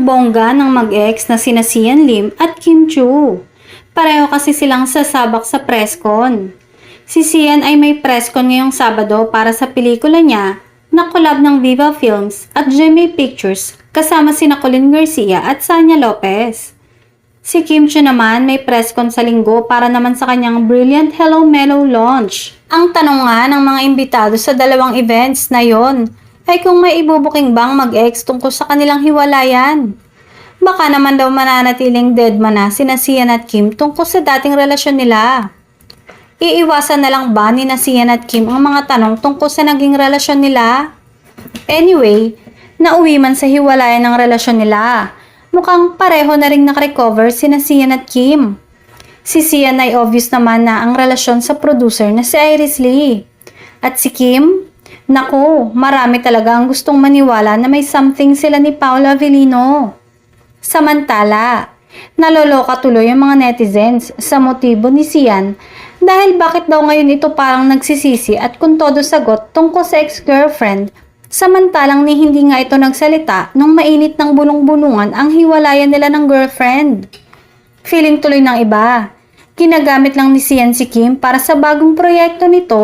bongga ng mag-ex na sina Sian Lim at Kim Chu. Pareho kasi silang sasabak sa presscon. Si Sian ay may presscon ngayong Sabado para sa pelikula niya na collab ng Viva Films at GMA Pictures kasama sina Colin Garcia at Sanya Lopez. Si Kim Chu naman may presscon sa Linggo para naman sa kanyang Brilliant Hello Mellow launch. Ang tanong nga ng mga imbitado sa dalawang events na yon ay kung may ibubuking bang mag-ex tungkol sa kanilang hiwalayan. Baka naman daw mananatiling deadma na sina Sian at Kim tungkol sa dating relasyon nila. Iiwasan na lang ba ni Sian at Kim ang mga tanong tungkol sa naging relasyon nila? Anyway, nauwi man sa hiwalayan ng relasyon nila. Mukhang pareho na rin nakarecover sina Sian at Kim. Si Sian ay obvious naman na ang relasyon sa producer na si Iris Lee. At si Kim? Naku, marami talaga ang gustong maniwala na may something sila ni Paula Avellino. Samantala, naloloka tuloy ang mga netizens sa motibo ni Sian dahil bakit daw ngayon ito parang nagsisisi at kung todo sagot tungkol sa ex-girlfriend samantalang ni hindi nga ito nagsalita nung mainit ng bulong-bulungan ang hiwalayan nila ng girlfriend. Feeling tuloy ng iba, ginagamit lang ni Sian si Kim para sa bagong proyekto nito.